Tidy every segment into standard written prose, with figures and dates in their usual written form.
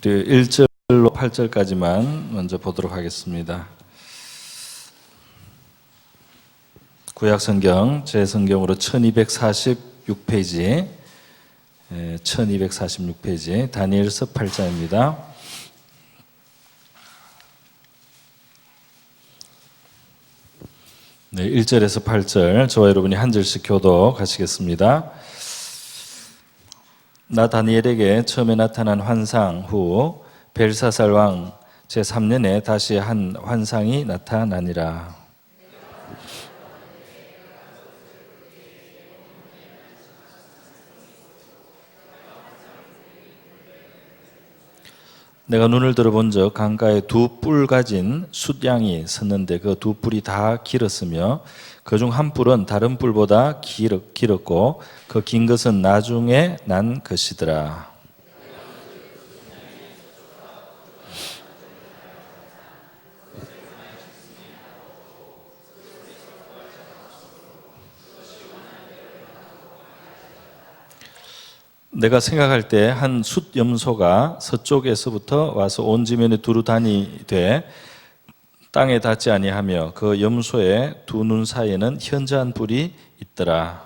우리 1절로 8절까지만 먼저 보도록 하겠습니다. 구약성경 제 성경으로 1246페이지 1246페이지 다니엘서 8장입니다. 네, 1절에서 8절 저와 여러분이 한 절씩 교독하시겠습니다. 나 다니엘에게 처음에 나타난 환상 후 벨사살 왕 제3년에 다시 한 환상이 나타나니라. 내가 눈을 들어본 적 강가에 두 뿔 가진 숫양이 섰는데 그 두 뿔이 다 길었으며 그중 한 뿔은 다른 뿔보다 길었고 그 긴 것은 나중에 난 것이더라. 내가 생각할 때 한 숫염소가 서쪽에서부터 와서 온 지면에 두루 다니되 땅에 닿지 아니하며 그 염소의 두 눈 사이에는 현저한 뿔이 있더라.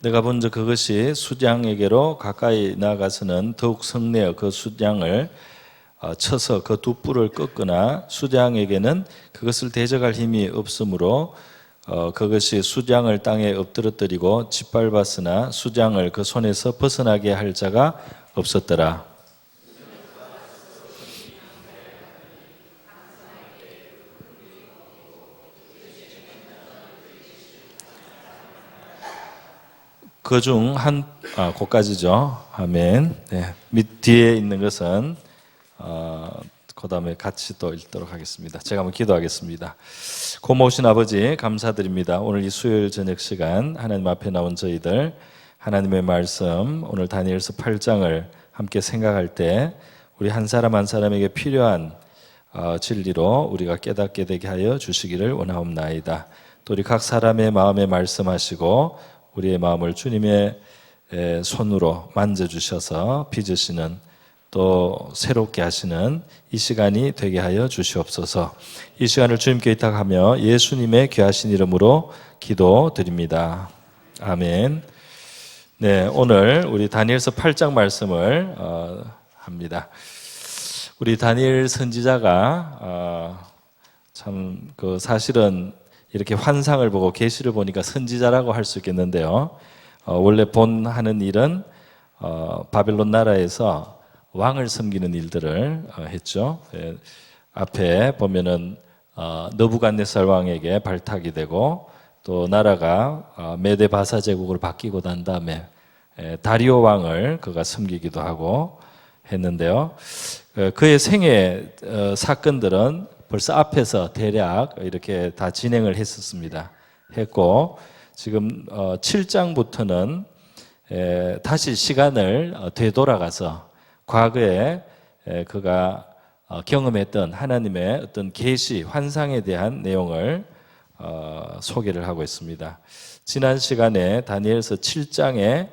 내가 본 적 그것이 숫양에게로 가까이 나아가서는 더욱 성내어 그 숫양을 쳐서 그 두 뿔을 꺾거나 숫양에게는 그것을 대적할 힘이 없으므로 그것이 숫양을 땅에 엎드러뜨리고 짓밟았으나 숫양을 그 손에서 벗어나게 할 자가 없었더라. 그중 그까지죠. 아멘. 네. 밑 뒤에 있는 것은 그 다음에 같이 또 읽도록 하겠습니다. 제가 한번 기도하겠습니다. 고마우신 아버지 감사드립니다. 오늘 이 수요일 저녁 시간 하나님 앞에 나온 저희들 하나님의 말씀 오늘 다니엘서 8장을 함께 생각할 때 우리 한 사람 한 사람에게 필요한 진리로 우리가 깨닫게 되게 하여 주시기를 원하옵나이다. 또 우리 각 사람의 마음에 말씀하시고 우리의 마음을 주님의 손으로 만져주셔서 빚으시는 또 새롭게 하시는 이 시간이 되게 하여 주시옵소서. 이 시간을 주님께 의탁하며 예수님의 귀하신 이름으로 기도드립니다. 아멘. 네, 오늘 우리 다니엘서 8장 말씀을 합니다. 우리 다니엘 선지자가 참 사실은 이렇게 환상을 보고 계시를 보니까 선지자라고 할 수 있겠는데요. 원래 하는 일은 바벨론 나라에서 왕을 섬기는 일들을 했죠. 앞에 보면은 느부갓네살 왕에게 발탁이 되고 또 나라가 메데 바사 제국으로 바뀌고 난 다음에 다리오 왕을 그가 섬기기도 하고 했는데요. 그의 생애 사건들은 벌써 앞에서 대략 이렇게 다 진행을 했고 지금 7장부터는 다시 시간을 되돌아가서 과거에 그가 경험했던 하나님의 어떤 계시, 환상에 대한 내용을 소개를 하고 있습니다. 지난 시간에 다니엘서 7장에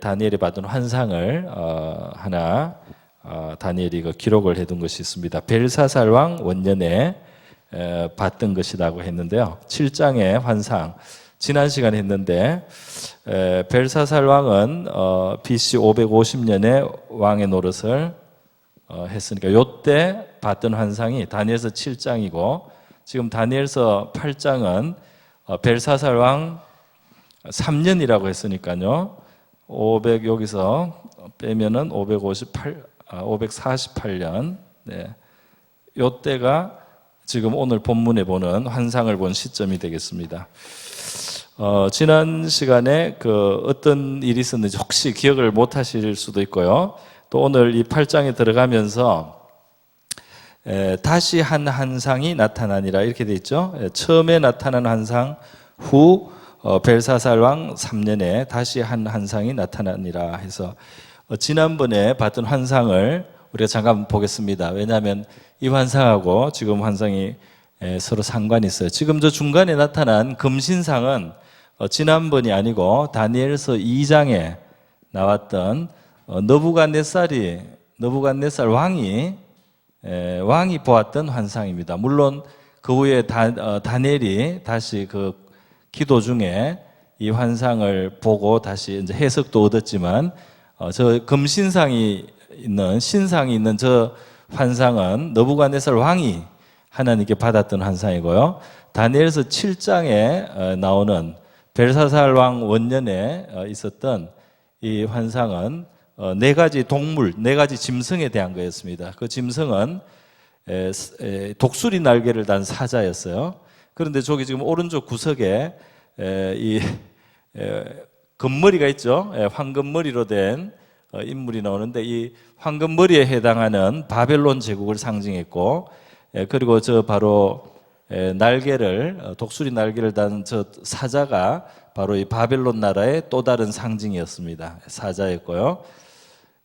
다니엘이 받은 환상을 하나 다니엘이 기록을 해둔 것이 있습니다. 벨사살 왕 원년에 받던 것이라고 했는데요. 7장의 환상 지난 시간에 했는데 벨사살 왕은 BC 550년에 왕의 노릇을 했으니까 이때 봤던 환상이 다니엘서 7장이고 지금 다니엘서 8장은 벨사살 왕 3년이라고 했으니까요. 500 여기서 빼면은 548년. 네. 이때가 지금 오늘 본문에 보는 환상을 본 시점이 되겠습니다. 지난 시간에 어떤 일이 있었는지 혹시 기억을 못 하실 수도 있고요. 또 오늘 이 8장에 들어가면서 다시 한 환상이 나타나니라 이렇게 돼 있죠. 처음에 나타난 환상 후 벨사살 왕 3년에 다시 한 환상이 나타나니라 해서 지난번에 봤던 환상을 우리가 잠깐 보겠습니다. 왜냐하면 이 환상하고 지금 환상이 서로 상관이 있어요. 지금 저 중간에 나타난 금신상은 지난번이 아니고 다니엘서 2장에 나왔던 너부갓네살 왕이 보았던 환상입니다. 물론 그 후에 다니엘이 다시 그 기도 중에 이 환상을 보고 다시 이제 해석도 얻었지만 저 금신상이 있는 신상이 있는 저 환상은 너부갓네살 왕이 하나님께 받았던 환상이고요. 다니엘서 7장에 나오는 벨사살 왕 원년에 있었던 이 환상은 네 가지 동물, 네 가지 짐승에 대한 거였습니다. 그 짐승은 독수리 날개를 단 사자였어요. 그런데 저기 지금 오른쪽 구석에 이 금머리가 있죠. 황금머리로 된 인물이 나오는데 이 황금머리에 해당하는 바벨론 제국을 상징했고, 그리고 저 바로 독수리 날개를 단 저 사자가 바로 이 바벨론 나라의 또 다른 상징이었습니다. 사자였고요.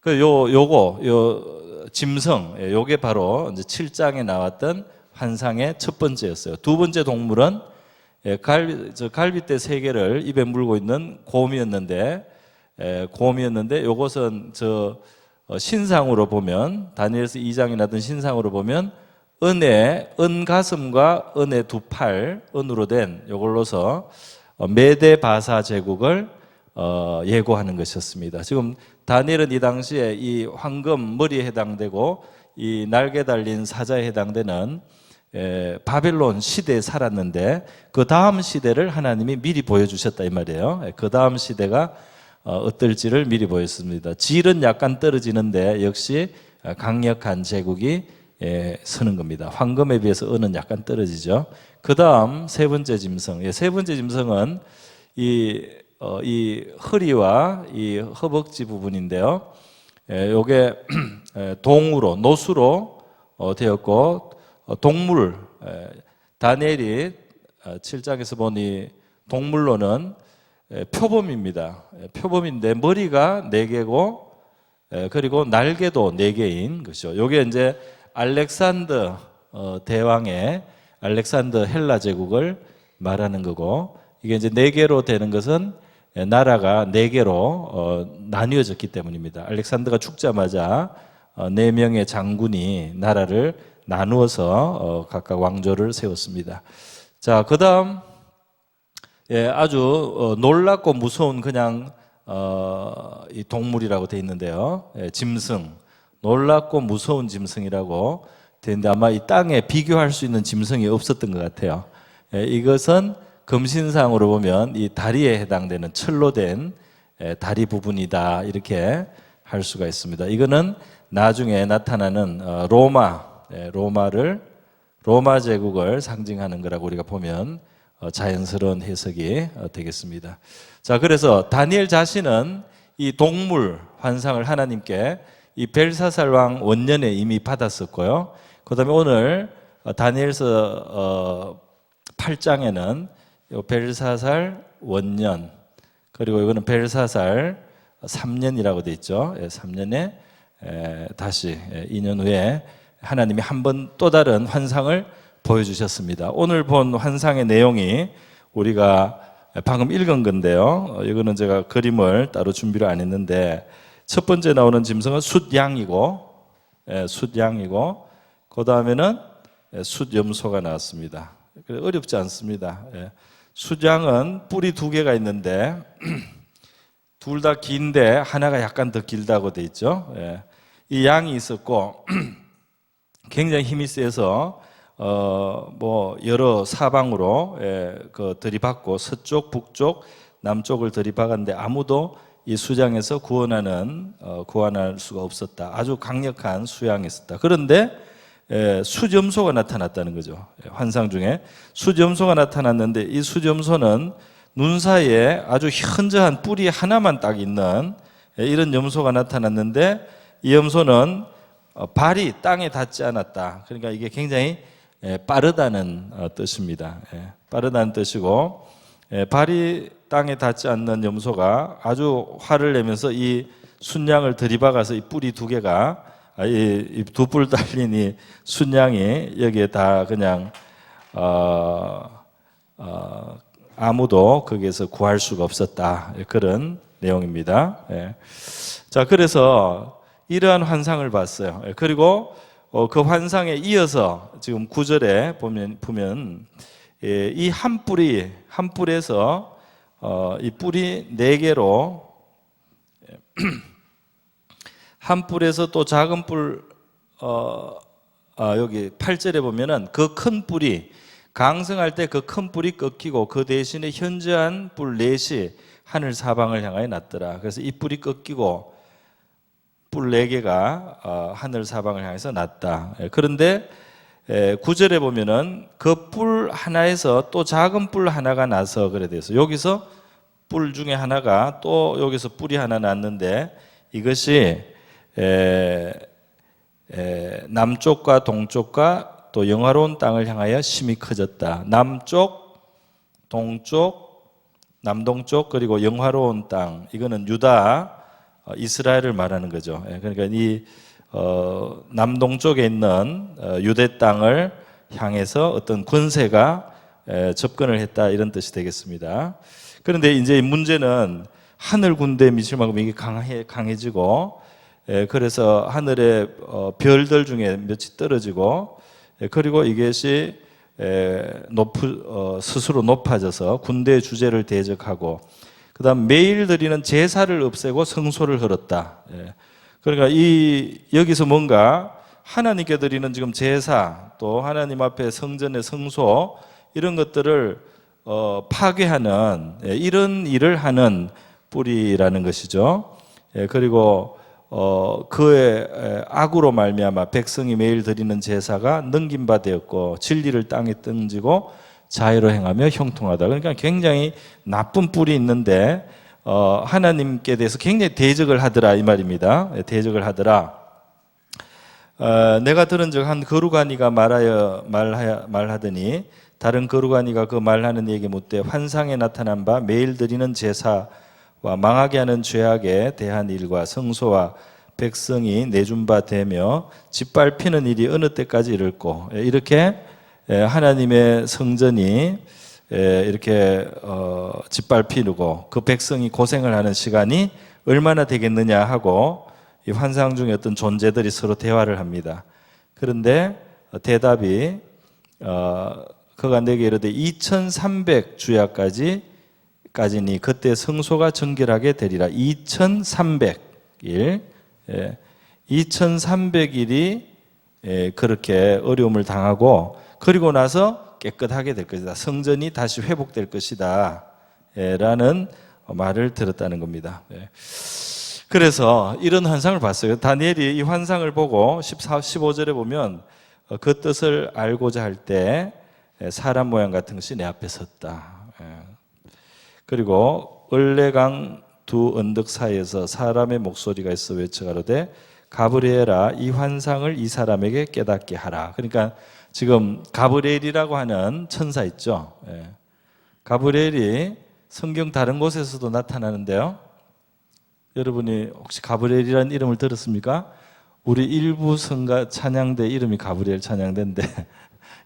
요 짐승, 요게 바로 이제 7장에 나왔던 환상의 첫 번째였어요. 두 번째 동물은 갈빗대 세 개를 입에 물고 있는 곰이었는데 요것은 신상으로 보면 다니엘서 2장에 나왔던 신상으로 보면 은 가슴과 은의 두 팔, 은으로 된 요걸로서 메데 바사 제국을 예고하는 것이었습니다. 지금 다니엘은 이 당시에 이 황금 머리에 해당되고 이 날개 달린 사자에 해당되는 바벨론 시대에 살았는데 그 다음 시대를 하나님이 미리 보여주셨다 이 말이에요. 그 다음 시대가 어떨지를 미리 보였습니다. 질은 약간 떨어지는데 역시 강력한 제국이 서는 겁니다. 황금에 비해서 은은 약간 떨어지죠. 그 다음 세 번째 짐승. 세 번째 짐승은 이 허리와 이 허벅지 부분인데요. 요게 노수로 되었고, 동물, 다니엘이 7장에서 보니 동물로는 표범입니다. 표범인데 머리가 4개고, 그리고 날개도 4개인 것이죠. 요게 이제 알렉산더 대왕의 알렉산더 헬라 제국을 말하는 거고, 이게 이제 4개로 되는 것은 나라가 4개로 나뉘어졌기 때문입니다. 알렉산더가 죽자마자 4명의 장군이 나라를 나누어서 각각 왕조를 세웠습니다. 자, 그 다음 아주 놀랍고 무서운 그냥 이 동물이라고 되어 있는데요. 짐승, 놀랍고 무서운 짐승이라고 되어 있는데 아마 이 땅에 비교할 수 있는 짐승이 없었던 것 같아요. 이것은 금신상으로 보면 이 다리에 해당되는 철로 된 다리 부분이다 이렇게 할 수가 있습니다. 이거는 나중에 나타나는 로마 제국을 상징하는 거라고 우리가 보면 자연스러운 해석이 되겠습니다. 자, 그래서 다니엘 자신은 이 동물 환상을 하나님께 이 벨사살 왕 원년에 이미 받았었고요. 그다음에 오늘 다니엘서 8장에는 벨사살 원년, 그리고 이거는 벨사살 3년이라고 되어 있죠. 3년에 다시 2년 후에 하나님이 한 번 또 다른 환상을 보여주셨습니다. 오늘 본 환상의 내용이 우리가 방금 읽은 건데요. 이거는 제가 그림을 따로 준비를 안 했는데, 첫 번째 나오는 짐승은 숫양이고, 그 다음에는 숫염소가 나왔습니다. 어렵지 않습니다. 숫양은 뿔이 2개가 있는데 둘 다 긴데 하나가 약간 더 길다고 돼 있죠. 이 양이 있었고 굉장히 힘이 세서 여러 사방으로 들이받고 서쪽, 북쪽, 남쪽을 들이박았는데 아무도 이 수장에서 구원할 수가 없었다. 아주 강력한 수양이 있었다. 그런데 수점소가 나타났다는 거죠. 환상 중에 수점소가 나타났는데 이 수점소는 눈 사이에 아주 현저한 뿔이 하나만 딱 있는 이런 염소가 나타났는데, 이 염소는 발이 땅에 닿지 않았다. 그러니까 이게 굉장히 빠르다는 뜻입니다. 빠르다는 뜻이고, 발이 땅에 닿지 않는 염소가 아주 화를 내면서 이 순양을 들이박아서 이 뿔이 2개가 이 두 뿔 달린 이 순양이 여기에 다 그냥 아무도 거기에서 구할 수가 없었다. 그런 내용입니다. 예. 자, 그래서 이러한 환상을 봤어요. 예. 그리고 그 환상에 이어서 지금 9절에 보면 예, 이 한 뿔에서 이 뿔이 4개로 한 뿔에서 또 작은 뿔 여기 8절에 보면은 그 큰 뿔이 강성할 때 그 큰 뿔이 꺾이고 그 대신에 현저한 뿔 넷이 하늘 사방을 향하여 났더라. 그래서 이 뿔이 꺾이고 뿔 4개가 하늘 사방을 향해서 났다. 그런데 9절에 보면은 그 뿔 하나에서 또 작은 뿔 하나가 나서 그래 돼서 여기서 뿔 중에 하나가 또 여기서 뿔이 하나 났는데 이것이 남쪽과 동쪽과 또 영화로운 땅을 향하여 심히 커졌다. 남쪽, 동쪽, 남동쪽 그리고 영화로운 땅 이거는 유다, 이스라엘을 말하는 거죠. 그러니까 이 남동쪽에 있는 유대 땅을 향해서 어떤 권세가 접근을 했다 이런 뜻이 되겠습니다. 그런데 이제 문제는 하늘 군대에 미칠 만큼 이게 강해지고 그래서 하늘의 별들 중에 몇이 떨어지고 그리고 이것이 스스로 높아져서 군대의 주제를 대적하고 그다음 매일 드리는 제사를 없애고 성소를 헐었다. 그러니까 여기서 뭔가 하나님께 드리는 지금 제사 또 하나님 앞에 성전의 성소 이런 것들을 파괴하는 이런 일을 하는 뿔이라는 것이죠. 그리고 그의 악으로 말미암아 백성이 매일 드리는 제사가 넘긴 바 되었고 진리를 땅에 던지고 자유로 행하며 형통하다. 그러니까 굉장히 나쁜 뿔이 있는데 하나님께 대해서 굉장히 대적을 하더라 이 말입니다. 대적을 하더라. 내가 들은 적 한 거루가니가 말하더니 다른 거루가니가 그 말하는 이에게 묻되 환상에 나타난 바 매일 드리는 제사와 망하게 하는 죄악에 대한 일과 성소와 백성이 내준 바 되며 짓밟히는 일이 어느 때까지 이를꼬. 이렇게 하나님의 성전이 이렇게 짓밟히고 그 백성이 고생을 하는 시간이 얼마나 되겠느냐 하고 이 환상 중에 어떤 존재들이 서로 대화를 합니다. 그런데 대답이 그가 내게 이르되 2300주야까지니 그때 성소가 정결하게 되리라. 2300일 2300일이 그렇게 어려움을 당하고 그리고 나서 깨끗하게 될 것이다. 성전이 다시 회복될 것이다. 라는 말을 들었다는 겁니다. 그래서 이런 환상을 봤어요. 다니엘이 이 환상을 보고 14, 15절에 보면 그 뜻을 알고자 할 때 사람 모양 같은 것이 내 앞에 섰다. 그리고 을레강 두 언덕 사이에서 사람의 목소리가 있어 외쳐가로되 가브리엘아 이 환상을 이 사람에게 깨닫게 하라. 그러니까 지금 가브리엘이라고 하는 천사 있죠. 가브리엘이 성경 다른 곳에서도 나타나는데요. 여러분이 혹시 가브리엘이라는 이름을 들었습니까? 우리 일부 성가 찬양대 이름이 가브리엘 찬양대인데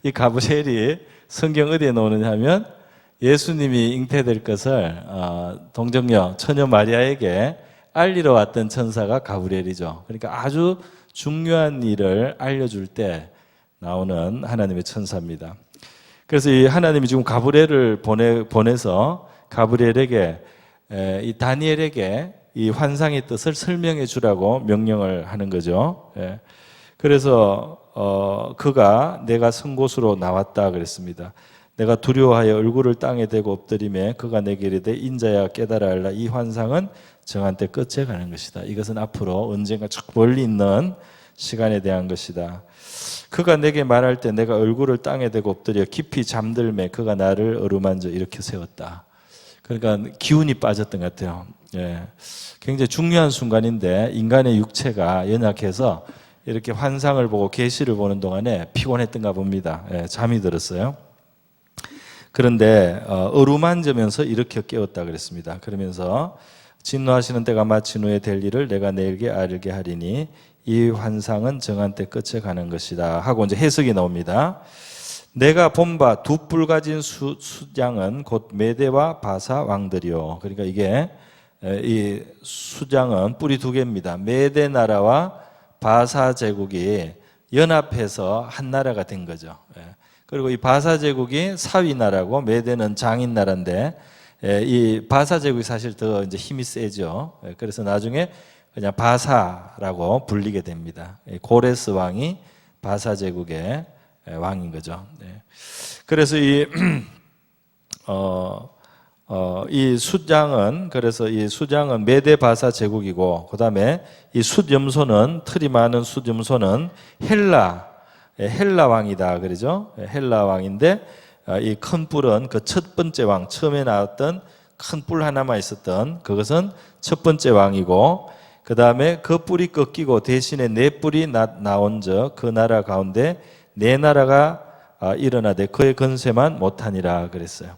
이 가브리엘이 성경 어디에 나오느냐 하면 예수님이 잉태될 것을 동정녀 처녀 마리아에게 알리러 왔던 천사가 가브리엘이죠. 그러니까 아주 중요한 일을 알려줄 때 나오는 하나님의 천사입니다. 그래서 이 하나님이 지금 가브리엘을 보내서 가브리엘에게 이 다니엘에게 이 환상의 뜻을 설명해 주라고 명령을 하는 거죠. 그래서 그가 내가 선 곳으로 나왔다 그랬습니다. 내가 두려워하여 얼굴을 땅에 대고 엎드리매 그가 내게 이르되 인자야 깨달아 알라 이 환상은 정한 때 끝에 가는 것이다. 이것은 앞으로 언젠가 쭉 멀리 있는 시간에 대한 것이다. 그가 내게 말할 때 내가 얼굴을 땅에 대고 엎드려 깊이 잠들매 그가 나를 어루만져 이렇게 세웠다. 그러니까 기운이 빠졌던 것 같아요. 굉장히 중요한 순간인데 인간의 육체가 연약해서 이렇게 환상을 보고 계시를 보는 동안에 피곤했던가 봅니다. 잠이 들었어요. 그런데 어루만지면서 이렇게 깨웠다 그랬습니다. 그러면서 진노하시는 때가 마친 후에 될 일을 내가 내게 알게 하리니 이 환상은 정한 때 끝에 가는 것이다 하고 이제 해석이 나옵니다. 내가 본 바 두 뿔 가진 수장은 곧 메대와 바사 왕들이요. 그러니까 이게 이 수장은 뿔이 두 개입니다. 메대 나라와 바사 제국이 연합해서 한 나라가 된 거죠. 그리고 이 바사 제국이 사위 나라고 메대는 장인 나라인데 이 바사 제국이 사실 더 이제 힘이 세죠. 그래서 나중에 그냥 바사라고 불리게 됩니다. 고레스 왕이 바사 제국의 왕인 거죠. 그래서 이 수장은 그래서 이 수장은 메데 바사 제국이고 그다음에 이 숫염소는 틀이 많은 숫염소는 헬라 왕이다 그러죠. 헬라 왕인데 이 큰 뿔은 그 첫 번째 왕 처음에 나왔던 큰 뿔 하나만 있었던 그것은 첫 번째 왕이고 그다음에 그 뿔이 꺾이고 대신에 네 뿔이 나온즉 그 나라 가운데 네 나라가 일어나되 그의 건세만 못하니라 그랬어요.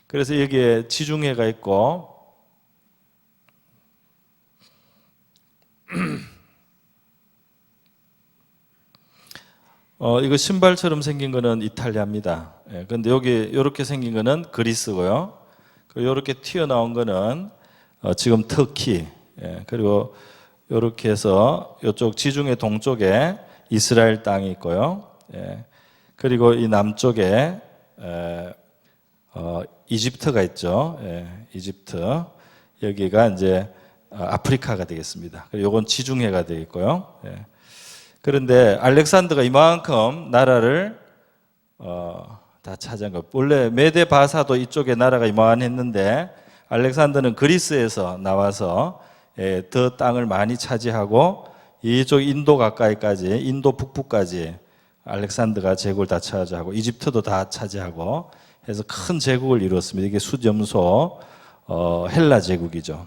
그래서 여기에 지중해가 있고 이거 신발처럼 생긴 거는 이탈리아입니다. 그런데 여기 이렇게 생긴 거는 그리스고요. 이렇게 튀어나온 거는 지금 터키. 그리고 이렇게 해서 이쪽 지중해 동쪽에 이스라엘 땅이 있고요. 그리고 이 남쪽에 이집트가 있죠. 이집트. 여기가 이제 아프리카가 되겠습니다. 그리고 이건 지중해가 되겠고요. 그런데 알렉산더가 이만큼 나라를 다 차지한 거. 원래 메데 바사도 이쪽에 나라가 이만했는데 알렉산더는 그리스에서 나와서 더 땅을 많이 차지하고 이쪽 인도 가까이까지 인도 북부까지 알렉산더가 제국을 다 차지하고 이집트도 다 차지하고 해서 큰 제국을 이루었습니다. 이게 숫염소 헬라 제국이죠.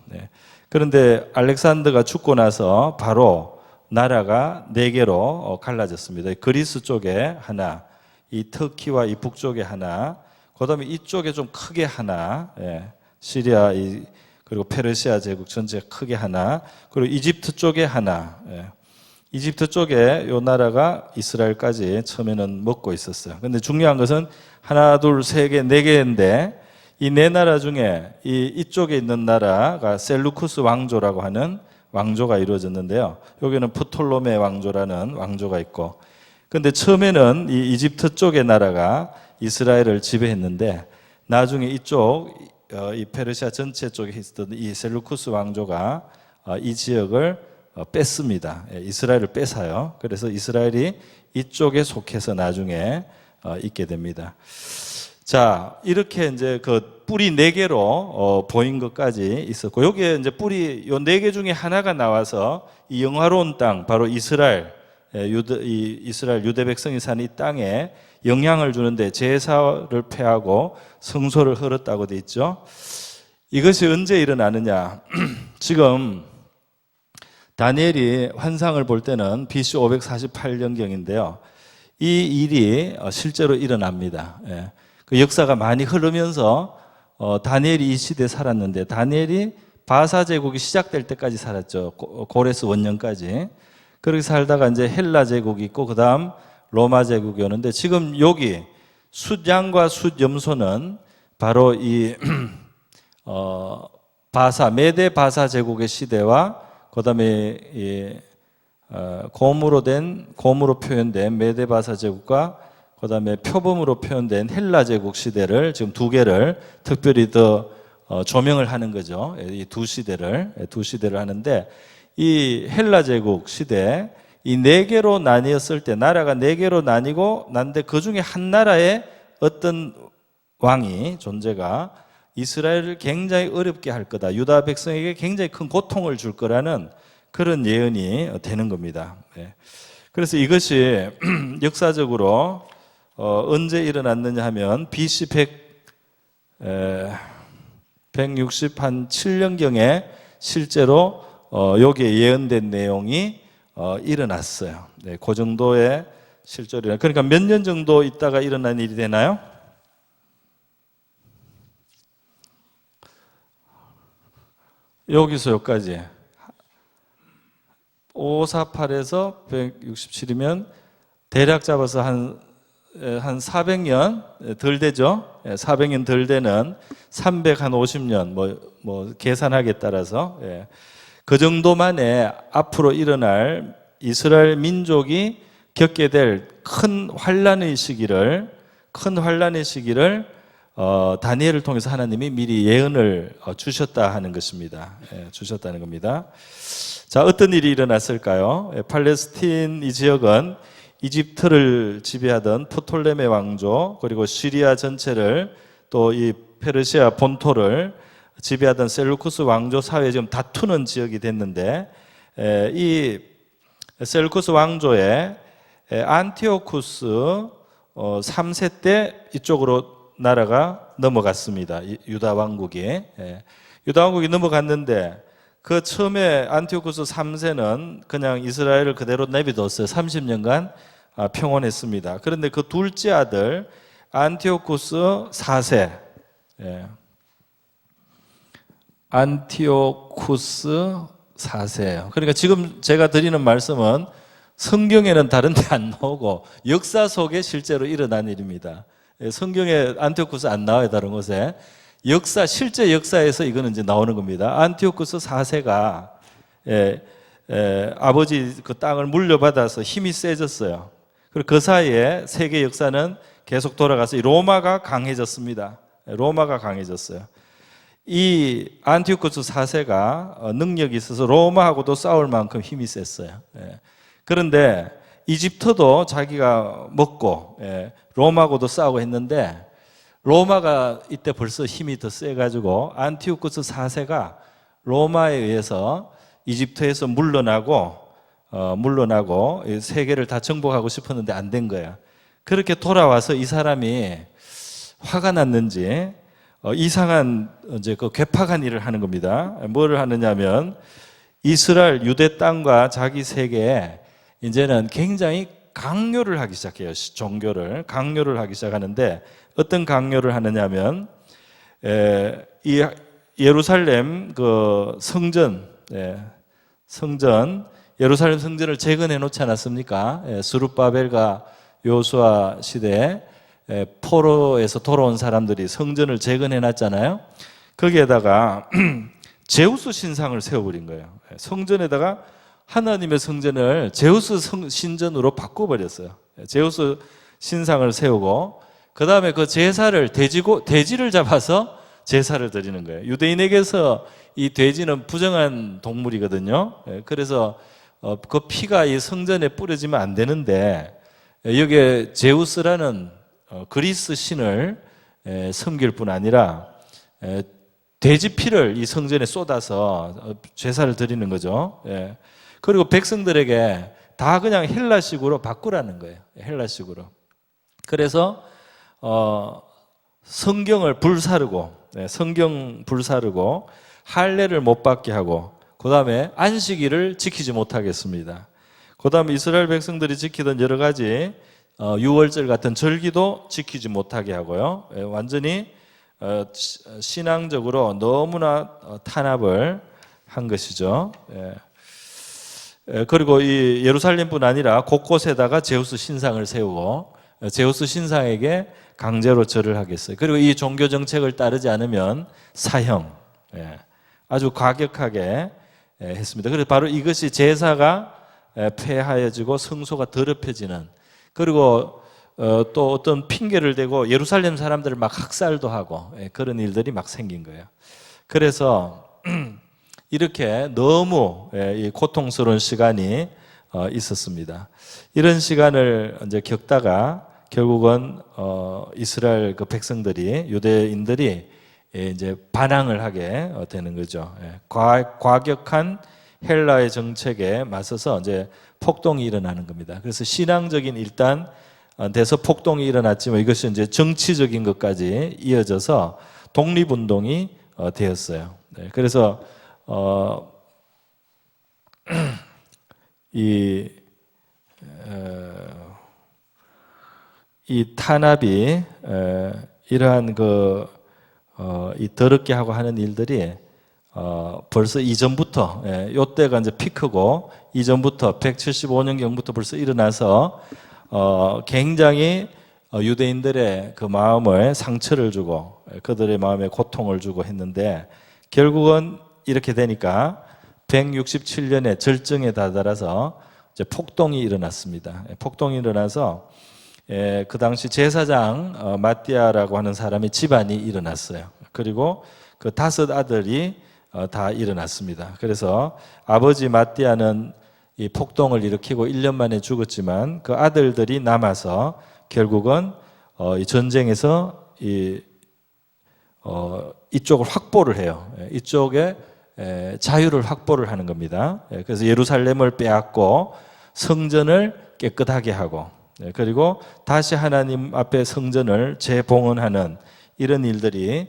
그런데 알렉산더가 죽고 나서 바로 나라가 네 개로 갈라졌습니다. 그리스 쪽에 하나, 이 터키와 이 북쪽에 하나, 그다음에 이쪽에 좀 크게 하나, 시리아 그리고 페르시아 제국 전체 크게 하나, 그리고 이집트 쪽에 하나. 이집트 쪽에 요 나라가 이스라엘까지 처음에는 먹고 있었어요. 근데 중요한 것은 하나, 둘, 세 개, 네 개인데 이 네 나라 중에 이쪽에 있는 나라가 셀루쿠스 왕조라고 하는 왕조가 이루어졌는데요. 여기는 프톨로메 왕조라는 왕조가 있고, 근데 처음에는 이 이집트 쪽의 나라가 이스라엘을 지배했는데 나중에 이쪽 이 페르시아 전체 쪽에 있었던 이 셀루쿠스 왕조가 이 지역을 뺐습니다. 이스라엘을 뺏어요. 그래서 이스라엘이 이쪽에 속해서 나중에 있게 됩니다. 자, 이렇게 이제 그 뿔이 네 개로 보인 것까지 있었고, 여기에 이제 뿔이 요 네 개 중에 하나가 나와서 이 영화로운 땅, 바로 이스라엘 유대 백성이 사는 이 땅에 영향을 주는데 제사를 폐하고 성소를 헐었다고 돼 있죠. 이것이 언제 일어나느냐? 지금 다니엘이 환상을 볼 때는 BC 548년경인데요. 이 일이 실제로 일어납니다. 그 역사가 많이 흐르면서 다니엘이 이 시대에 살았는데 다니엘이 바사 제국이 시작될 때까지 살았죠. 고레스 원년까지. 그렇게 살다가 이제 헬라 제국이 있고 그다음 로마 제국이 오는데 지금 여기 숫양과 숫염소는 바로 이 메데 바사 제국의 시대와 그다음에 이 곰으로 표현된 메데 바사 제국과 그다음에 표범으로 표현된 헬라 제국 시대를 지금 두 개를 특별히 더 조명을 하는 거죠. 이 두 시대를 하는데 이 헬라 제국 시대 이 네 개로 나뉘었을 때 나라가 네 개로 나뉘고 난데 그 중에 한 나라의 어떤 왕이 존재가 이스라엘을 굉장히 어렵게 할 거다. 유다 백성에게 굉장히 큰 고통을 줄 거라는 그런 예언이 되는 겁니다. 그래서 이것이 역사적으로 언제 일어났느냐 하면 BC 167년경에 실제로 여기에 예언된 내용이 일어났어요. 그 정도의 실제로 그러니까 몇 년 정도 있다가 일어난 일이 되나요? 여기서 여기까지 548에서 167이면 대략 잡아서 한 한 400년 덜 되죠. 400년 덜 되는 350년 뭐 계산하기에 따라서 그 정도 만에 앞으로 일어날 이스라엘 민족이 겪게 될 큰 환란의 시기를 다니엘을 통해서 하나님이 미리 예언을 주셨다 하는 것입니다. 주셨다는 겁니다. 자, 어떤 일이 일어났을까요? 팔레스틴 이 지역은 이집트를 지배하던 프톨레메 왕조, 그리고 시리아 전체를, 또 이 페르시아 본토를 지배하던 셀루쿠스 왕조 사회에 지금 다투는 지역이 됐는데, 이 셀루쿠스 왕조의 안티오쿠스 3세 때 이쪽으로 나라가 넘어갔습니다. 유다 왕국이. 유다 왕국이 넘어갔는데, 그 처음에 안티오쿠스 3세는 그냥 이스라엘을 그대로 내비뒀어요. 30년간 평온했습니다. 그런데 그 둘째 아들 안티오쿠스 4세, 안티오쿠스 4세예요. 그러니까 지금 제가 드리는 말씀은 성경에는 다른 데 안 나오고 역사 속에 실제로 일어난 일입니다. 성경에 안티오쿠스 안 나와요, 다른 곳에. 실제 역사에서 이거는 이제 나오는 겁니다. 안티오쿠스 4세가 아버지 그 땅을 물려받아서 힘이 세졌어요. 그리고 그 사이에 세계 역사는 계속 돌아가서 로마가 강해졌습니다. 로마가 강해졌어요. 이 안티오쿠스 4세가 능력이 있어서 로마하고도 싸울 만큼 힘이 셌어요. 그런데 이집트도 자기가 먹고 로마하고도 싸우고 했는데, 로마가 이때 벌써 힘이 더 세가지고 안티오쿠스 4세가 로마에 의해서 이집트에서 물러나고 세계를 다 정복하고 싶었는데 안 된 거야. 그렇게 돌아와서 이 사람이 화가 났는지 이상한 이제 그 괴팍한 일을 하는 겁니다. 뭐를 하느냐면, 이스라엘 유대 땅과 자기 세계에 이제는 굉장히 강요를 하기 시작해요. 강요를 하기 시작하는데, 어떤 강요를 하느냐면, 이 예루살렘 그 성전, 예루살렘 성전을 재건해 놓지 않았습니까? 스룹바벨과 요수아 시대에 포로에서 돌아온 사람들이 성전을 재건해 놨잖아요. 거기에다가 제우스 신상을 세워버린 거예요. 성전에다가 하나님의 성전을 제우스 신전으로 바꿔버렸어요. 제우스 신상을 세우고, 그 다음에 그 제사를 돼지를 잡아서 제사를 드리는 거예요. 유대인에게서 이 돼지는 부정한 동물이거든요. 그래서 그 피가 이 성전에 뿌려지면 안 되는데, 여기에 제우스라는 그리스 신을 섬길 뿐 아니라 돼지 피를 이 성전에 쏟아서 제사를 드리는 거죠. 그리고 백성들에게 다 그냥 헬라식으로 바꾸라는 거예요. 헬라식으로. 그래서 성경 불사르고 할례를 못 받게 하고, 그 다음에 안식일을 지키지 못하겠습니다. 그 다음에 이스라엘 백성들이 지키던 여러 가지 유월절 같은 절기도 지키지 못하게 하고요. 완전히 신앙적으로 너무나 탄압을 한 것이죠. 그리고 이 예루살렘뿐 아니라 곳곳에다가 제우스 신상을 세우고 제우스 신상에게 강제로 절을 하겠어요. 그리고 이 종교 정책을 따르지 않으면 사형, 아주 과격하게 했습니다. 그래서 바로 이것이 제사가 폐하여지고 성소가 더럽혀지는, 그리고 또 어떤 핑계를 대고 예루살렘 사람들을 막 학살도 하고 그런 일들이 막 생긴 거예요. 그래서 이렇게 너무 고통스러운 시간이 있었습니다. 이런 시간을 이제 겪다가 결국은 이스라엘 그 백성들이, 유대인들이 이제 반항을 하게 되는 거죠. 과격한 헬라의 정책에 맞서서 이제 폭동이 일어나는 겁니다. 그래서 신앙적인 일단 돼서 폭동이 일어났지만, 이것이 이제 정치적인 것까지 이어져서 독립운동이 되었어요. 그래서 이 탄압이 이러한 이 더럽게 하고 하는 일들이 벌써 이전부터, 요때가 이제 피크고, 이전부터 175년경부터 벌써 일어나서 굉장히 유대인들의 그 마음에 상처를 주고 그들의 마음에 고통을 주고 했는데 결국은 이렇게 되니까 167년에 절정에 다다라서 이제 폭동이 일어났습니다. 폭동이 일어나서 그 당시 제사장 마띠아라고 하는 사람의 집안이 일어났어요. 그리고 그 5 아들이 다 일어났습니다. 그래서 아버지 마띠아는 이 폭동을 일으키고 1년 만에 죽었지만 그 아들들이 남아서 결국은 이 전쟁에서 이쪽을 확보를 해요. 이쪽에 자유를 확보를 하는 겁니다. 그래서 예루살렘을 빼앗고 성전을 깨끗하게 하고 그리고 다시 하나님 앞에 성전을 재봉헌하는 이런 일들이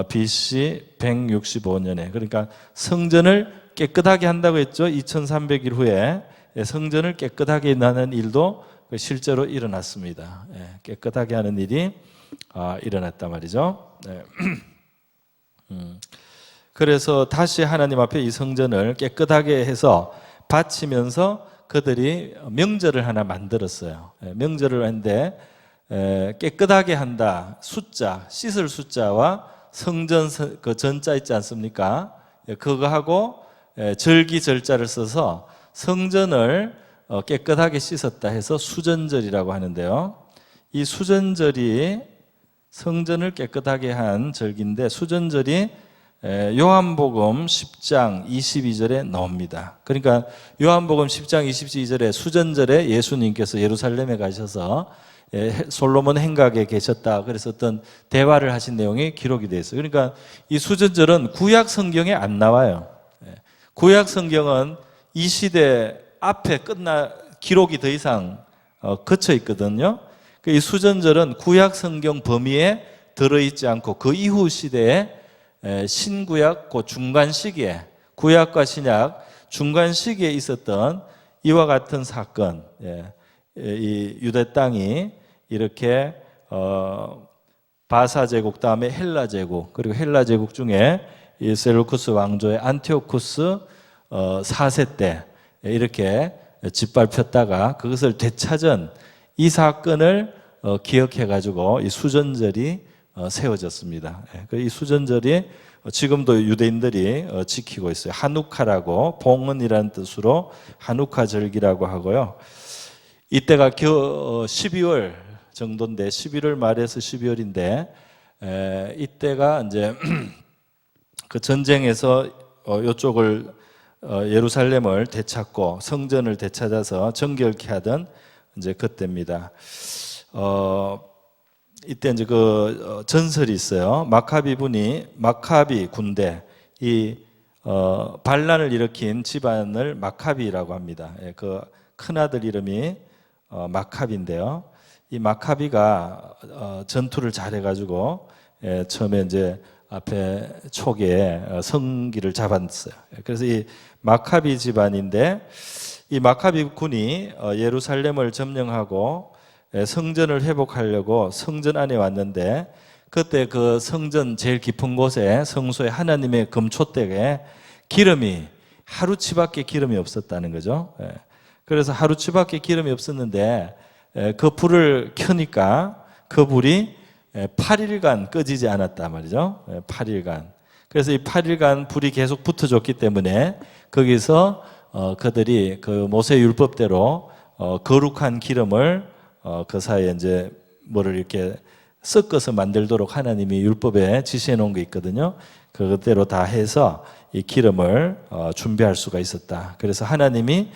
BC 165년에 그러니까 성전을 깨끗하게 한다고 했죠. 2300일 후에 성전을 깨끗하게 하는 일도 실제로 일어났습니다. 깨끗하게 하는 일이 일어났단 말이죠. 그래서 다시 하나님 앞에 이 성전을 깨끗하게 해서 바치면서 그들이 명절을 하나 만들었어요. 명절을 했는데 깨끗하게 한다 숫자 씻을 숫자와 성전 그 전자 있지 않습니까? 그거하고 절기 절자를 써서 성전을 깨끗하게 씻었다 해서 수전절이라고 하는데요. 이 수전절이 성전을 깨끗하게 한 절기인데 수전절이 요한복음 10장 22절에 나옵니다. 그러니까 요한복음 10장 22절에 수전절에 예수님께서 예루살렘에 가셔서 솔로몬 행각에 계셨다. 그래서 어떤 대화를 하신 내용이 기록이 되어 있어요. 그러니까 이 수전절은 구약 성경에 안 나와요. 구약 성경은 이 시대 앞에 기록이 더 이상 거쳐 있거든요. 이 수전절은 구약 성경 범위에 들어있지 않고 그 이후 시대에 신구약 그 중간 시기에 구약과 신약 중간 시기에 있었던 이와 같은 사건, 이 유대 땅이 이렇게 바사 제국 다음에 헬라 제국 그리고 헬라 제국 중에 이 셀루쿠스 왕조의 안티오쿠스 4세 때 이렇게 짓밟혔다가 그것을 되찾은 이 사건을 기억해 가지고 이 수전절이 세워졌습니다. 이 수전절이 지금도 유대인들이 지키고 있어요. 하누카라고 봉헌이라는 뜻으로 하누카 절기라고 하고요. 이때가 12월 정도인데 11월 말에서 12월인데 이때가 이제 그 전쟁에서 이쪽을 예루살렘을 되찾고 성전을 되찾아서 정결케 하던 이제 그때입니다. 이때 이제 그 전설이 있어요. 마카비 군대 이 반란을 일으킨 집안을 마카비라고 합니다. 그 큰아들 이름이 마카비인데요. 이 마카비가 전투를 잘해가지고 처음에 이제 앞에 초기에 성기를 잡았어요. 그래서 이 마카비 집안인데 이 마카비 군이 예루살렘을 점령하고 성전을 회복하려고 성전 안에 왔는데 그때 그 성전 제일 깊은 곳에 성소에 하나님의 금초대에 기름이 하루치밖에 기름이 없었다는 거죠. 그래서 하루치밖에 기름이 없었는데 그 불을 켜니까 그 불이 8일간 꺼지지 않았단 말이죠. 8일간. 그래서 이 8일간 불이 계속 붙어줬기 때문에 거기서 그들이 그 모세 율법대로 거룩한 기름을 그 사이에 이제 뭐를 이렇게 섞어서 만들도록 하나님이 율법에 지시해 놓은 게 있거든요. 그것대로 다 해서 이 기름을 준비할 수가 있었다. 그래서 하나님이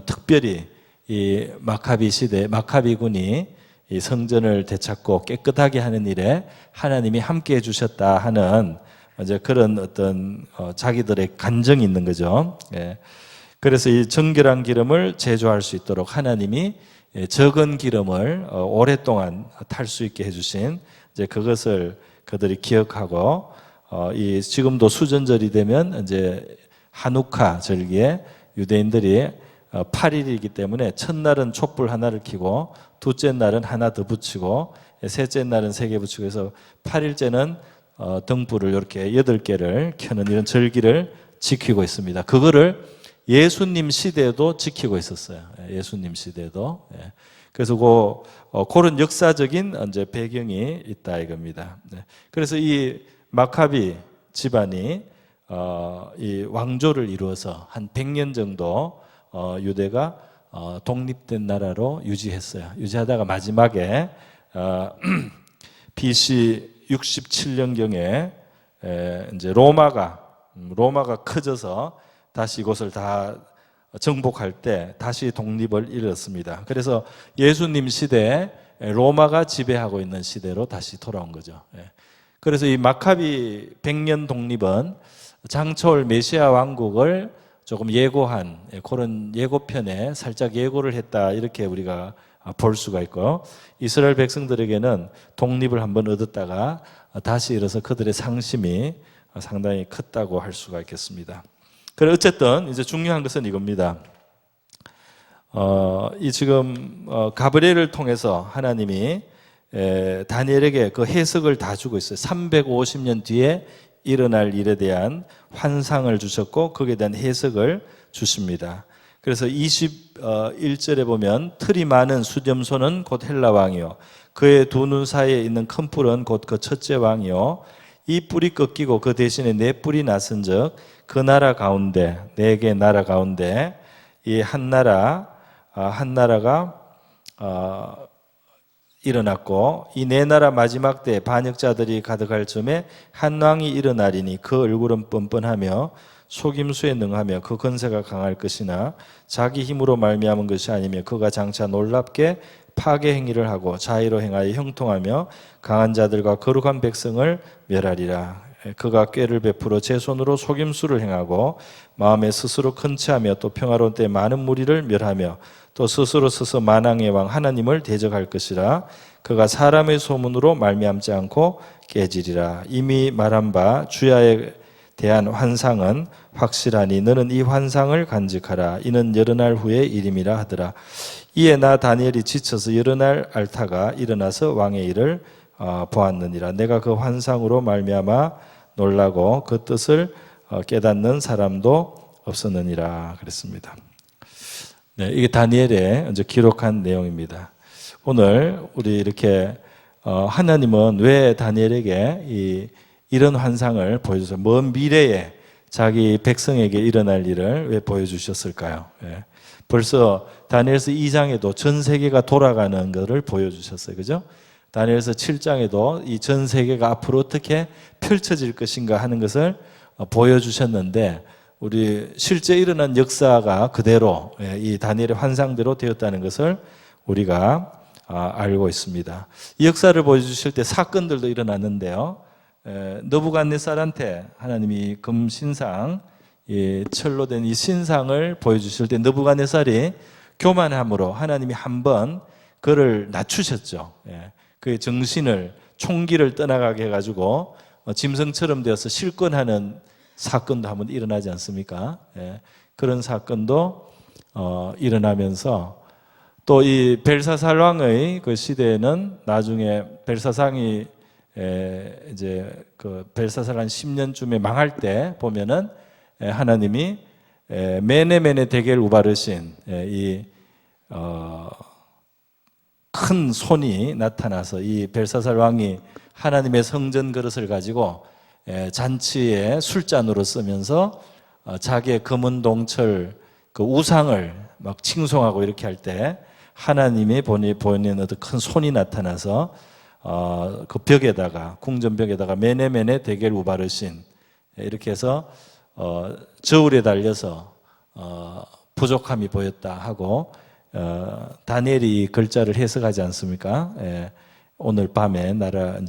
특별히 이 마카비 시대 마카비 군이 이 성전을 되찾고 깨끗하게 하는 일에 하나님이 함께 해주셨다 하는 이제 그런 어떤 자기들의 간정이 있는 거죠. 그래서 이 정결한 기름을 제조할 수 있도록 하나님이 적은 기름을 오랫동안 탈 수 있게 해주신 이제 그것을 그들이 기억하고 이 지금도 수전절이 되면 이제 하누카 절기에 유대인들이 8일이기 때문에 첫날은 촛불 하나를 켜고 둘째 날은 하나 더 붙이고 셋째 날은 3개 붙이고 해서 8일째는 등불을 이렇게 8개를 켜는 이런 절기를 지키고 있습니다. 그거를 예수님 시대에도 지키고 있었어요. 예수님 시대에도. 그래서 그런 역사적인 이제 배경이 있다 이겁니다. 네. 그래서 이 마카비 집안이 이 왕조를 이루어서 한 100년 정도 유대가 독립된 나라로 유지했어요. 유지하다가 마지막에 BC 67년경에 이제 로마가 커져서 다시 이곳을 다 정복할 때 다시 독립을 이뤘습니다. 그래서 예수님 시대에 로마가 지배하고 있는 시대로 다시 돌아온 거죠. 그래서 이 마카비 100년 독립은 장차올 메시아 왕국을 조금 예고한 그런 예고편에 살짝 예고를 했다 이렇게 우리가 볼 수가 있고요. 이스라엘 백성들에게는 독립을 한번 얻었다가 다시 일어서 그들의 상심이 상당히 컸다고 할 수가 있겠습니다. 그래 어쨌든 이제 중요한 것은 이겁니다. 이 지금 가브리엘을 통해서 하나님이 다니엘에게 그 해석을 다 주고 있어요. 350년 뒤에 일어날 일에 대한 환상을 주셨고 거기에 대한 해석을 주십니다. 그래서 21절에 보면 틀이 많은 수렴소는 곧 헬라 왕이요 그의 두 눈 사이에 있는 큰 뿔은 곧 그 첫째 왕이요 이 뿔이 꺾이고 그 대신에 네 뿔이 났은즉 그 나라 가운데 네 개 나라 가운데 이 한 나라가 일어났고 이 네 나라 마지막 때 반역자들이 가득할 즈음에 한 왕이 일어나리니 그 얼굴은 뻔뻔하며 속임수에 능하며 그 건세가 강할 것이나 자기 힘으로 말미암은 것이 아니며 그가 장차 놀랍게 파괴 행위를 하고 자의로 행하여 형통하며 강한 자들과 거룩한 백성을 멸하리라. 그가 꾀를 베풀어 제 손으로 속임수를 행하고 마음에 스스로 큰체하며 또 평화로운 때 많은 무리를 멸하며 또 스스로 서서 만왕의 왕 하나님을 대적할 것이라. 그가 사람의 소문으로 말미암지 않고 깨지리라. 이미 말한 바 주야에 대한 환상은 확실하니 너는 이 환상을 간직하라. 이는 여러 날 후의 일임이라 하더라. 이에 나 다니엘이 지쳐서 여러 날 앓다가 일어나서 왕의 일을 보았느니라. 내가 그 환상으로 말미암아 놀라고 그 뜻을 깨닫는 사람도 없었느니라 그랬습니다. 네, 이게 다니엘에 이제 기록한 내용입니다. 오늘 우리 이렇게 하나님은 왜 다니엘에게 이런 환상을 보여주세요? 먼 미래에 자기 백성에게 일어날 일을 왜 보여주셨을까요? 예. 벌써 다니엘서 2장에도 전 세계가 돌아가는 것을 보여주셨어요. 그죠? 다니엘서 7장에도 이 전 세계가 앞으로 어떻게 펼쳐질 것인가 하는 것을 보여주셨는데 우리 실제 일어난 역사가 그대로 이 다니엘의 환상대로 되었다는 것을 우리가 알고 있습니다. 이 역사를 보여주실 때 사건들도 일어났는데요. 너부갓네살한테 하나님이 금신상 철로 된 이 신상을 보여주실 때 너부갓네살이 교만함으로 하나님이 한번 그를 낮추셨죠. 그의 정신을 총기를 떠나가게 해가지고 짐승처럼 되어서 실권하는 사건도 한번 일어나지 않습니까? 그런 사건도 일어나면서 또 이 벨사살 왕의 그 시대에는 나중에 벨사상이 이제 그 벨사살 한 10년쯤에 망할 때 보면은 하나님이 메네메네 데겔 우바르신 큰 손이 나타나서 이 벨사살 왕이 하나님의 성전 그릇을 가지고 잔치에 술잔으로 쓰면서 자기의 금은 동철 그 우상을 막 칭송하고 이렇게 할 때 하나님이 보이는 어떤 큰 손이 나타나서 그 벽에다가 궁전벽에다가 메네메네 데겔 우바르신 이렇게 해서 저울에 달려서 부족함이 보였다 하고 다니엘이 이 글자를 해석하지 않습니까? 오늘 밤에 나라가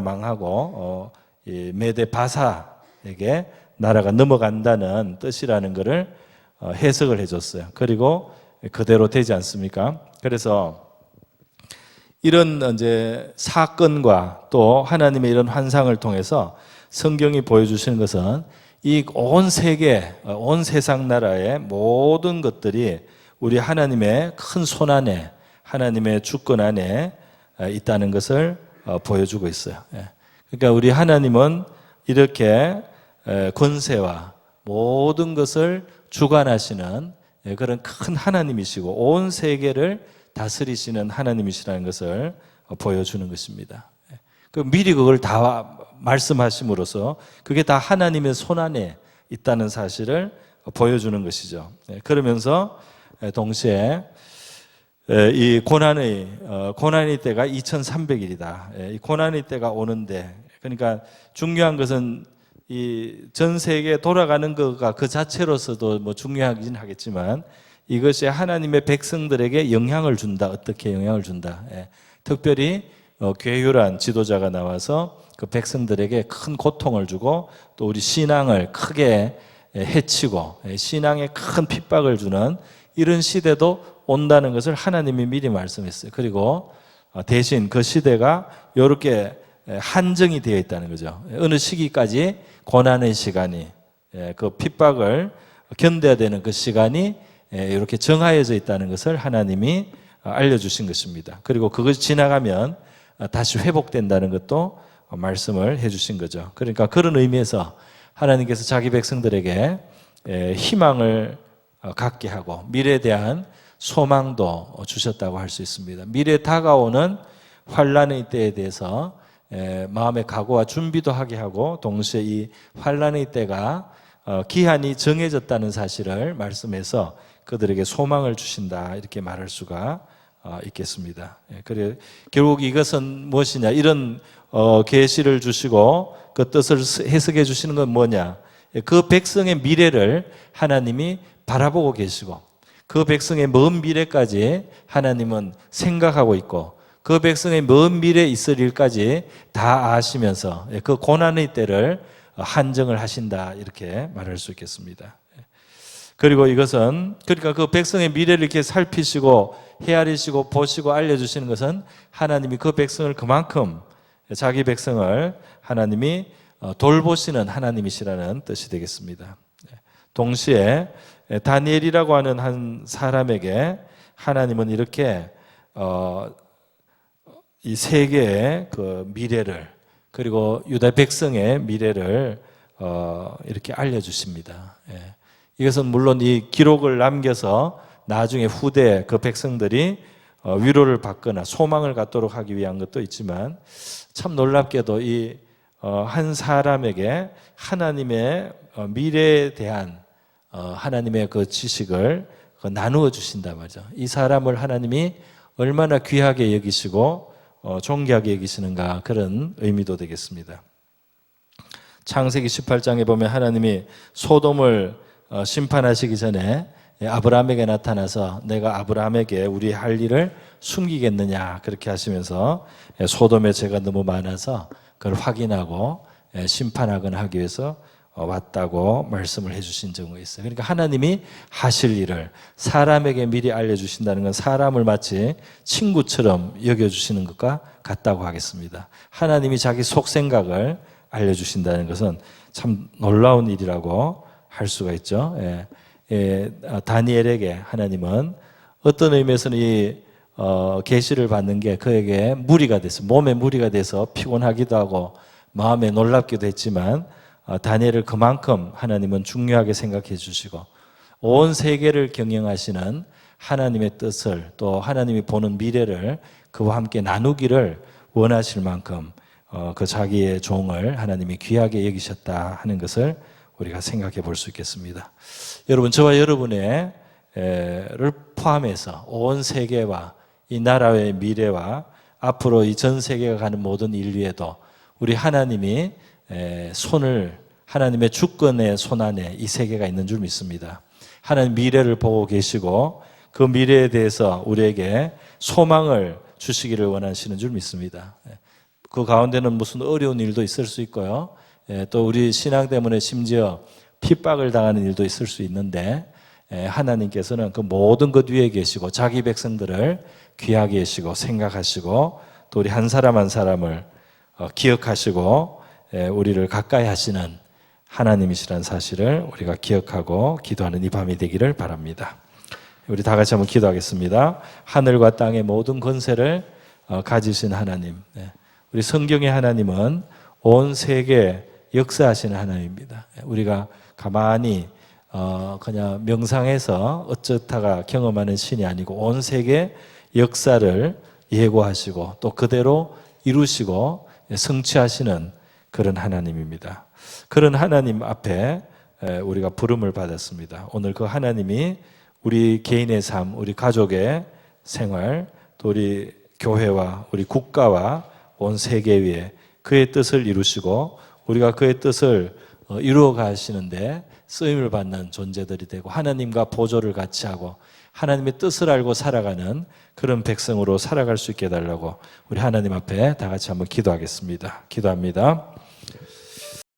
망하고 이 메데 바사에게 나라가 넘어간다는 뜻이라는 것을 해석을 해줬어요. 그리고 그대로 되지 않습니까? 그래서 이런 이제 사건과 또 하나님의 이런 환상을 통해서 성경이 보여주시는 것은 이 온 세계, 온 세상 나라의 모든 것들이 우리 하나님의 큰 손 안에, 하나님의 주권 안에 있다는 것을 보여주고 있어요. 그러니까 우리 하나님은 이렇게 권세와 모든 것을 주관하시는 그런 큰 하나님이시고 온 세계를 다스리시는 하나님이시라는 것을 보여주는 것입니다. 그 미리 그걸 다 말씀하심으로써 그게 다 하나님의 손안에 있다는 사실을 보여주는 것이죠. 그러면서 동시에 이 고난의 때가 2300일이다. 이 고난의 때가 오는데, 그러니까 중요한 것은 이 전 세계에 돌아가는 것가 그 자체로서도 뭐 중요하긴 하겠지만 이것이 하나님의 백성들에게 영향을 준다. 어떻게 영향을 준다. 특별히 괴율한 지도자가 나와서 그 백성들에게 큰 고통을 주고 또 우리 신앙을 크게 해치고 신앙에 큰 핍박을 주는 이런 시대도 온다는 것을 하나님이 미리 말씀했어요. 그리고 대신 그 시대가 이렇게 한정이 되어 있다는 거죠. 어느 시기까지 고난의 시간이, 그 핍박을 견뎌야 되는 그 시간이 이렇게 정하여져 있다는 것을 하나님이 알려주신 것입니다. 그리고 그것이 지나가면 다시 회복된다는 것도 말씀을 해주신 거죠. 그러니까 그런 의미에서 하나님께서 자기 백성들에게 희망을 갖게 하고 미래에 대한 소망도 주셨다고 할 수 있습니다. 미래에 다가오는 환란의 때에 대해서 마음의 각오와 준비도 하게 하고 동시에 이 환란의 때가 기한이 정해졌다는 사실을 말씀해서 그들에게 소망을 주신다 이렇게 말할 수가 있겠습니다. 그래 결국 이것은 무엇이냐, 이런 계시를 주시고 그 뜻을 해석해 주시는 건 뭐냐, 그 백성의 미래를 하나님이 바라보고 계시고 그 백성의 먼 미래까지 하나님은 생각하고 있고 그 백성의 먼 미래에 있을 일까지 다 아시면서 그 고난의 때를 한정을 하신다 이렇게 말할 수 있겠습니다. 그리고 이것은 그러니까 그 백성의 미래를 이렇게 살피시고 헤아리시고 보시고 알려주시는 것은 하나님이 그 백성을 그만큼 자기 백성을 하나님이 돌보시는 하나님이시라는 뜻이 되겠습니다. 동시에 다니엘이라고 하는 한 사람에게 하나님은 이렇게 이 세계의 그 미래를 그리고 유다 백성의 미래를 이렇게 알려주십니다. 이것은 물론 이 기록을 남겨서 나중에 후대 그 백성들이 위로를 받거나 소망을 갖도록 하기 위한 것도 있지만 참 놀랍게도 이 한 사람에게 하나님의 미래에 대한 하나님의 그 지식을 나누어 주신다 말이죠. 이 사람을 하나님이 얼마나 귀하게 여기시고 존귀하게 여기시는가, 그런 의미도 되겠습니다. 창세기 18장에 보면 하나님이 소돔을 심판하시기 전에 아브라함에게 나타나서 내가 아브라함에게 우리 할 일을 숨기겠느냐 그렇게 하시면서 소돔의 죄가 너무 많아서 그걸 확인하고 심판하거나 하기 위해서 왔다고 말씀을 해주신 경우가 있어요. 그러니까 하나님이 하실 일을 사람에게 미리 알려주신다는 건 사람을 마치 친구처럼 여겨주시는 것과 같다고 하겠습니다. 하나님이 자기 속생각을 알려주신다는 것은 참 놀라운 일이라고 할 수가 있죠. 다니엘에게 하나님은 어떤 의미에서는 이 계시를 받는 게 그에게 무리가 됐어요. 몸에 무리가 돼서 피곤하기도 하고 마음에 놀랍기도 했지만 다니엘을 그만큼 하나님은 중요하게 생각해 주시고 온 세계를 경영하시는 하나님의 뜻을 또 하나님이 보는 미래를 그와 함께 나누기를 원하실 만큼 그 자기의 종을 하나님이 귀하게 여기셨다 하는 것을 우리가 생각해 볼 수 있겠습니다. 여러분, 저와 여러분의 를 포함해서 온 세계와 이 나라의 미래와 앞으로 이 전 세계가 가는 모든 인류에도 우리 하나님이 손을, 하나님의 주권의 손 안에 이 세계가 있는 줄 믿습니다. 하나님 미래를 보고 계시고 그 미래에 대해서 우리에게 소망을 주시기를 원하시는 줄 믿습니다. 그 가운데는 무슨 어려운 일도 있을 수 있고요. 또 우리 신앙 때문에 심지어 핍박을 당하는 일도 있을 수 있는데 하나님께서는 그 모든 것 위에 계시고 자기 백성들을 귀하게 계시고 생각하시고 또 우리 한 사람 한 사람을 기억하시고 우리를 가까이 하시는 하나님이시라는 사실을 우리가 기억하고 기도하는 이 밤이 되기를 바랍니다. 우리 다 같이 한번 기도하겠습니다. 하늘과 땅의 모든 권세를 가지신 하나님, 우리 성경의 하나님은 온 세계에 역사하시는 하나님입니다. 우리가 가만히 그냥 명상해서 어쩌다가 경험하는 신이 아니고 온 세계 역사를 예고하시고 또 그대로 이루시고 성취하시는 그런 하나님입니다. 그런 하나님 앞에 우리가 부름을 받았습니다. 오늘 그 하나님이 우리 개인의 삶, 우리 가족의 생활, 또 우리 교회와 우리 국가와 온 세계 위에 그의 뜻을 이루시고 우리가 그의 뜻을 이루어 가시는데 쓰임을 받는 존재들이 되고 하나님과 보조를 같이 하고 하나님의 뜻을 알고 살아가는 그런 백성으로 살아갈 수 있게 해달라고 우리 하나님 앞에 다 같이 한번 기도하겠습니다. 기도합니다.